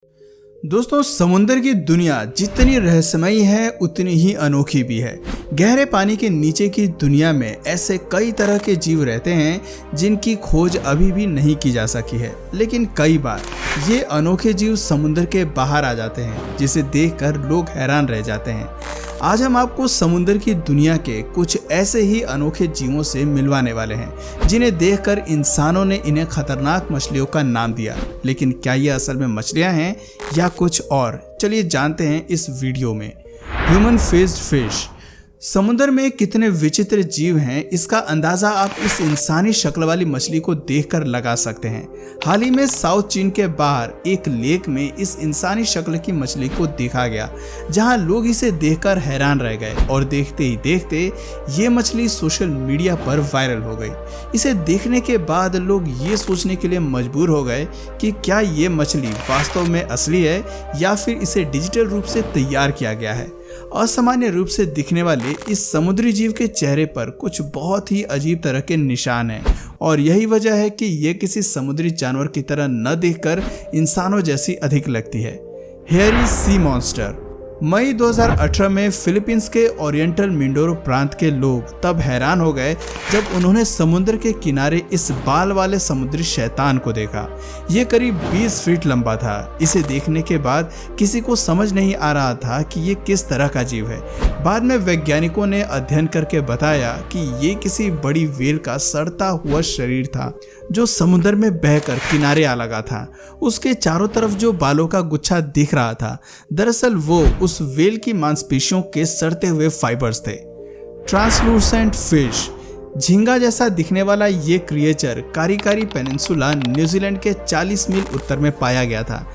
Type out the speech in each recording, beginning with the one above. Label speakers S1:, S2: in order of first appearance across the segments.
S1: दोस्तों, समुंदर की दुनिया जितनी रहस्यमयी है उतनी ही अनोखी भी है। गहरे पानी के नीचे की दुनिया में ऐसे कई तरह के जीव रहते हैं जिनकी खोज अभी भी नहीं की जा सकी है, लेकिन कई बार ये अनोखे जीव समुंदर के बाहर आ जाते हैं जिसे देखकर लोग हैरान रह जाते हैं। आज हम आपको समुंदर की दुनिया के कुछ ऐसे ही अनोखे जीवों से मिलवाने वाले हैं जिन्हें देखकर इंसानों ने इन्हें खतरनाक मछलियों का नाम दिया। लेकिन क्या ये असल में मछलियां हैं या कुछ और? चलिए जानते हैं इस वीडियो में। Human faced fish. समुद्र में कितने विचित्र जीव हैं, इसका अंदाजा आप इस इंसानी शक्ल वाली मछली को देखकर लगा सकते हैं। हाल ही में साउथ चीन के बाहर एक लेक में इस इंसानी शक्ल की मछली को देखा गया, जहां लोग इसे देखकर हैरान रह गए और देखते ही देखते ये मछली सोशल मीडिया पर वायरल हो गई। इसे देखने के बाद लोग ये सोचने के लिए मजबूर हो गए कि क्या ये मछली वास्तव में असली है या फिर इसे डिजिटल रूप से तैयार किया गया है। असामान्य रूप से दिखने वाले इस समुद्री जीव के चेहरे पर कुछ बहुत ही अजीब तरह के निशान हैं और यही वजह है कि ये किसी समुद्री जानवर की तरह न दिखकर इंसानों जैसी अधिक लगती है। Hairy sea monster. मई 2018 में फिलीपींस के ओरिएंटल मिंडोरो प्रांत के लोग तब हैरान हो गए जब उन्होंने समुद्र के किनारे इस बाल वाले समुद्री शैतान को देखा। ये करीब 20 फीट लंबा था। इसे देखने के बाद किसी को समझ नहीं आ रहा था कि ये किस तरह का जीव है। बाद में वैज्ञानिकों ने अध्ययन करके बताया कि ये किसी बड़ी व्हेल का सड़ता हुआ शरीर था जो समुद्र में बहकर किनारे आ लगा था। उसके चारों तरफ जो बालों का गुच्छा दिख रहा था, दरअसल वो उस व्हेल की मांसपेशियों के सड़ते हुए फाइबर्स थे। Translucent fish. झींगा जैसा दिखने वाला ये क्रिएचर कारीकारी पेनिनसुला न्यूजीलैंड के 40 मील उत्तर में पाया गया था।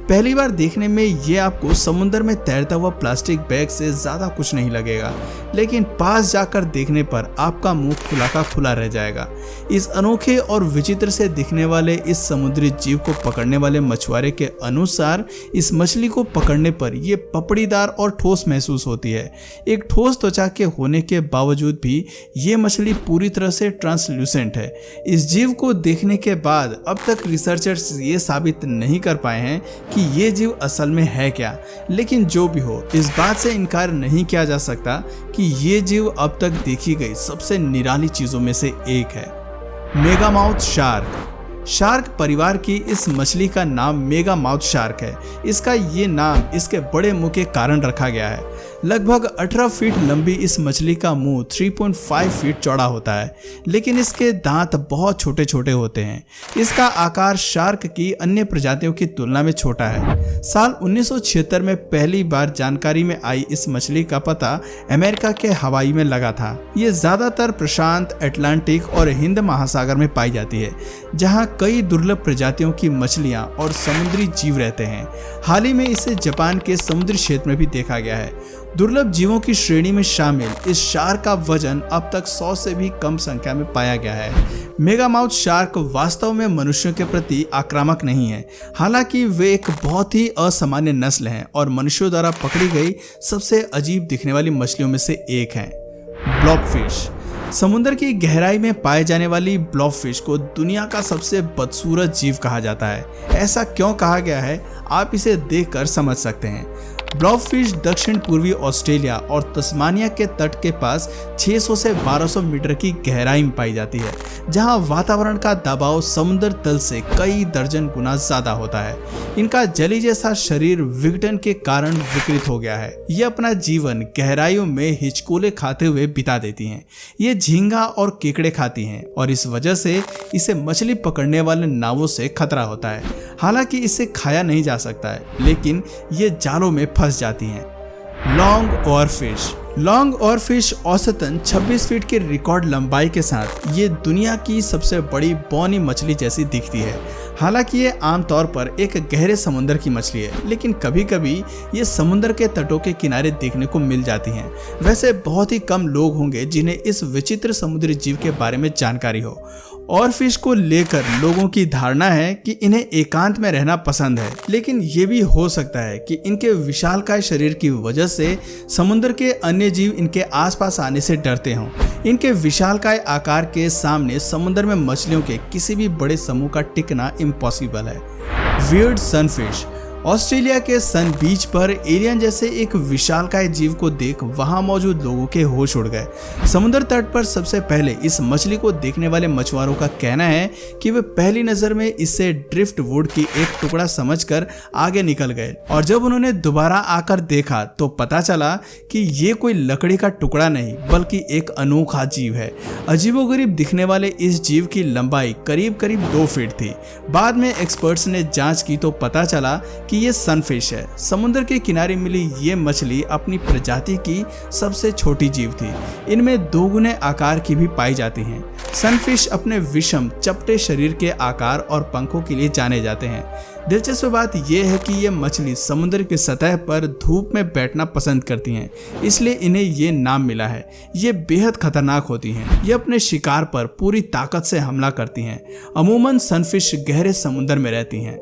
S1: पहली बार देखने में ये आपको समुद्र में तैरता हुआ प्लास्टिक बैग से ज़्यादा कुछ नहीं लगेगा, लेकिन पास जाकर देखने पर आपका मुंह खुला का खुला रह जाएगा। इस अनोखे और विचित्र से दिखने वाले इस समुद्री जीव को पकड़ने वाले मछुआरे के अनुसार इस मछली को पकड़ने पर ये पपड़ीदार और ठोस महसूस होती है। एक ठोस त्वचा के होने के बावजूद भी ये मछली पूरी तरह से ट्रांसल्यूसेंट है। इस जीव को देखने के बाद अब तक रिसर्चर्स ये साबित नहीं कर पाए हैं कि ये जीव असल में है क्या, लेकिन जो भी हो, इस बात से इनकार नहीं किया जा सकता कि ये जीव अब तक देखी गई सबसे निराली चीजों में से एक है। मेगामाउथ शार्क। शार्क परिवार की इस मछली का नाम मेगामाउथ शार्क है। इसका ये नाम इसके बड़े मुंह के कारण रखा गया है। लगभग 18 फीट लंबी इस मछली का मुंह 3.5 फीट चौड़ा होता है, लेकिन इसके दांत बहुत छोटे छोटे होते हैं। इसका आकार शार्क की अन्य प्रजातियों की तुलना में छोटा है। साल 1976 में पहली बार जानकारी में आई इस मछली का पता अमेरिका के हवाई में लगा था। ये ज्यादातर प्रशांत, अटलांटिक और हिंद महासागर में पाई जाती है, जहाँ कई दुर्लभ प्रजातियों की मछलियां और समुद्री जीव रहते हैं। हाल ही में इसे जापान के समुद्री क्षेत्र में भी देखा गया है। दुर्लभ जीवों की श्रेणी में शामिल इस शार्क का वजन अब तक 100 से भी कम संख्या में पाया गया है। मेगामाउथ शार्क वास्तव में मनुष्यों के प्रति आक्रामक नहीं है, हालांकि वे एक बहुत ही असामान्य नस्ल हैं और मनुष्यों द्वारा पकड़ी गई सबसे अजीब दिखने वाली मछलियों में से एक है। ब्लॉबफिश। समुद्र की गहराई में पाए जाने वाली ब्लॉबफिश को दुनिया का सबसे बदसूरत जीव कहा जाता है। ऐसा क्यों कहा गया है, आप इसे देखकर समझ सकते हैं। ब्लॉबफिश दक्षिण पूर्वी ऑस्ट्रेलिया और तस्मानिया के तट के पास 600 से 1200 मीटर की गहराई में पाई जाती है, जहां वातावरण का दबाव समुद्र तल से कई दर्जन गुना ज्यादा होता है। इनका जली जैसा शरीर विघटन के कारण विकृत हो गया है। ये अपना जीवन गहराइयों में हिचकोले खाते हुए बिता देती हैं। ये झींगा और केकड़े खाती हैं और इस वजह से इसे मछली पकड़ने वाले नावों से खतरा होता है। हालांकि इसे खाया नहीं जा सकता है, लेकिन ये जालों में फंस जाती हैं। Long oarfish. लॉन्ग ओरफिश औसतन 26 फीट की रिकॉर्ड लंबाई के साथ ये दुनिया की सबसे बड़ी बौनी मछली जैसी दिखती है। हालांकि ये आमतौर पर एक गहरे समुद्र की मछली है, लेकिन कभी कभी ये समुद्र के तटों के किनारे देखने को मिल जाती हैं। वैसे बहुत ही कम लोग होंगे जिन्हें इस विचित्र समुद्री जीव के बारे में जानकारी हो। ओरफिश को लेकर लोगों की धारणा है कि इन्हें एकांत में रहना पसंद है, लेकिन ये भी हो सकता है कि इनके विशालकाय शरीर की वजह से समुद्र के अन्य जीव इनके आसपास आने से डरते हों। इनके विशालकाय आकार के सामने समुद्र में मछलियों के किसी भी बड़े समूह का टिकना इम्पॉसिबल है। Weird sunfish. ऑस्ट्रेलिया के सन बीच पर एलियन जैसे एक विशालकाय जीव को देख वहां मौजूद लोगों के होश उड़ गए। समुद्र तट पर सबसे पहले इस मछली को देखने वाले मछुआरों का कहना है कि वे पहली नजर में इसे ड्रिफ्ट वुड की एक टुकड़ा समझकर आगे निकल गए, और जब उन्होंने दोबारा आकर देखा तो पता चला कि ये कोई लकड़ी का टुकड़ा नहीं बल्कि एक अनोखा जीव है। अजीबोगरीब दिखने वाले इस जीव की लंबाई करीब करीब 2 फीट थी। बाद में एक्सपर्ट्स ने जांच की तो पता चला कि ये सनफिश है। समुद्र के किनारे मिली ये मछली अपनी प्रजाति की सबसे छोटी जीव थी। इनमें 2 गुने आकार की भी पाई जाती हैं। सनफिश अपने विषम चपटे शरीर के आकार और पंखों के लिए जाने जाते हैं। दिलचस्प बात यह है कि ये मछली समुद्र की सतह पर धूप में बैठना पसंद करती हैं, इसलिए इन्हें ये नाम मिला है। ये बेहद खतरनाक होती हैं। ये अपने शिकार पर पूरी ताकत से हमला करती हैं। अमूमन सनफिश गहरे समुद्र में रहती हैं।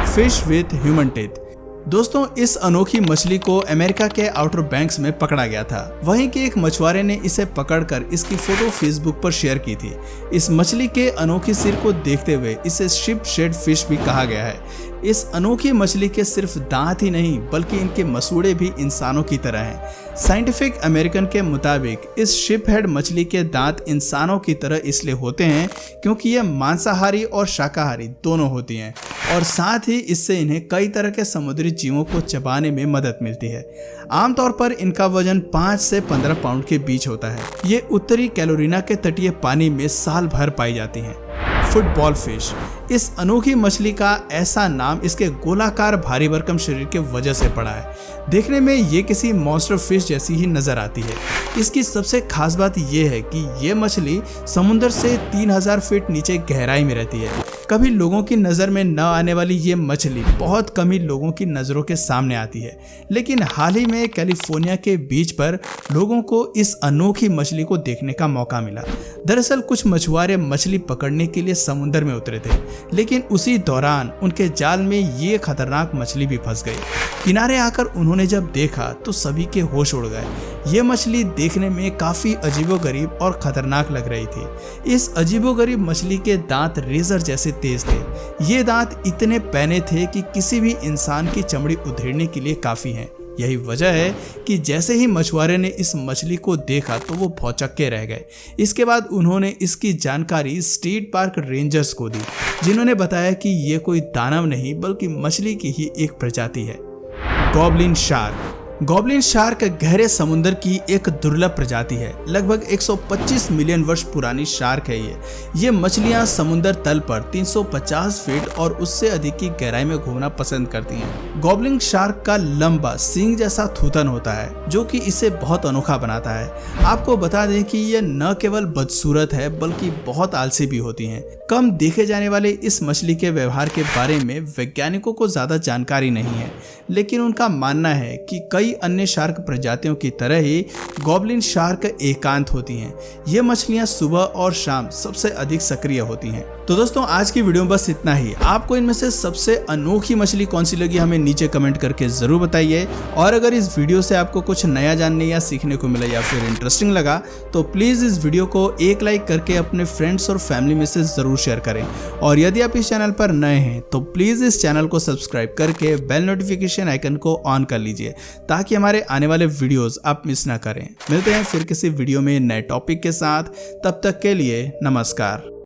S1: Fish with human teeth. दोस्तों, इस अनोखी मछली को अमेरिका के आउटर बैंक्स में पकड़ा गया था। वहीं के एक मछुआरे ने इसे पकड़कर इसकी फोटो फेसबुक पर शेयर की थी। इस मछली के अनोखी सिर को देखते हुए इसे शिप शेड फिश भी कहा गया है। इस अनोखी मछली के सिर्फ दांत ही नहीं बल्कि इनके मसूड़े भी इंसानों की तरह हैं। साइंटिफिक अमेरिकन के मुताबिक इस शिप हेड मछली के दांत इंसानों की तरह इसलिए होते हैं क्योंकि ये मांसाहारी और शाकाहारी दोनों होती हैं, और साथ ही इससे इन्हें कई तरह के समुद्री जीवों को चबाने में मदद मिलती है। आमतौर पर इनका वजन 5 से 15 पाउंड के बीच होता है। ये उत्तरी कैरोलिना के तटीय पानी में साल भर पाई जाती हैं। Football fish. इस अनोखी मछली का ऐसा नाम इसके गोलाकार भारी भरकम शरीर के वजह से पड़ा है। देखने में ये किसी मॉन्स्टर फिश जैसी ही नजर आती है। इसकी सबसे खास बात यह है कि ये मछली समुद्र से 3000 फीट नीचे गहराई में रहती है। कभी लोगों की नज़र में न आने वाली ये मछली बहुत कम ही लोगों की नज़रों के सामने आती है, लेकिन हाल ही में कैलिफोर्निया के बीच पर लोगों को इस अनोखी मछली को देखने का मौका मिला। दरअसल कुछ मछुआरे मछली पकड़ने के लिए समुद्र में उतरे थे, लेकिन उसी दौरान उनके जाल में ये खतरनाक मछली भी फंस गई। किनारे आकर उन्होंने जब देखा तो सभी के होश उड़ गए। ये मछली देखने में काफी अजीबोगरीब और खतरनाक लग रही थी। इस अजीबोगरीब मछली के दांत रेजर जैसे तेज थे। ये दांत इतने पैने थे कि किसी भी इंसान की चमड़ी उधेड़ने के लिए काफी हैं। यही वजह है कि जैसे ही मछुआरे ने इस मछली को देखा तो वो भौचक्के रह गए। इसके बाद उन्होंने इसकी जानकारी स्टेट पार्क रेंजर्स को दी, जिन्होंने बताया कि ये कोई दानव नहीं बल्कि मछली की ही एक प्रजाति है। Goblin shark. गॉबलिन शार्क गहरे समुद्र की एक दुर्लभ प्रजाति है। लगभग 125 मिलियन वर्ष पुरानी शार्क है ये मछलियां समुद्र तल पर 350 फीट और उससे अधिक की गहराई में घूमना पसंद करती हैं। गॉबलिन शार्क का लंबा सींग जैसा थूथन होता है जो कि इसे बहुत अनोखा बनाता है। आपको बता दें कि ये न केवल बदसूरत है बल्कि बहुत आलसी भी होती हैं। कम देखे जाने वाले इस मछली के व्यवहार के बारे में वैज्ञानिकों को ज्यादा जानकारी नहीं है, लेकिन उनका मानना है कि कई अन्य शार्क प्रजातियों की तरह ही गॉबलिन शार्क एकांत होती हैं। ये मछलियां सुबह और शाम सबसे अधिक सक्रिय होती हैं। तो दोस्तों, आज की वीडियो में बस इतना ही। आपको इनमें से सबसे अनोखी मछली कौन सी लगी हमें नीचे कमेंट करके जरूर बताइए, और अगर इस वीडियो से आपको कुछ नया जानने या सीखने को मिला या फिर इंटरेस्टिंग लगा तो प्लीज इस वीडियो को एक लाइक करके अपने फ्रेंड्स और फैमिली में से जरूर शेयर करें। और यदि आप इस चैनल पर नए हैं तो प्लीज इस चैनल को सब्सक्राइब करके बेल नोटिफिकेशन आइकन को ऑन कर लीजिए ताकि हमारे आने वाले वीडियोस आप मिस ना करें। मिलते हैं फिर किसी वीडियो में नए टॉपिक के साथ। तब तक के लिए नमस्कार।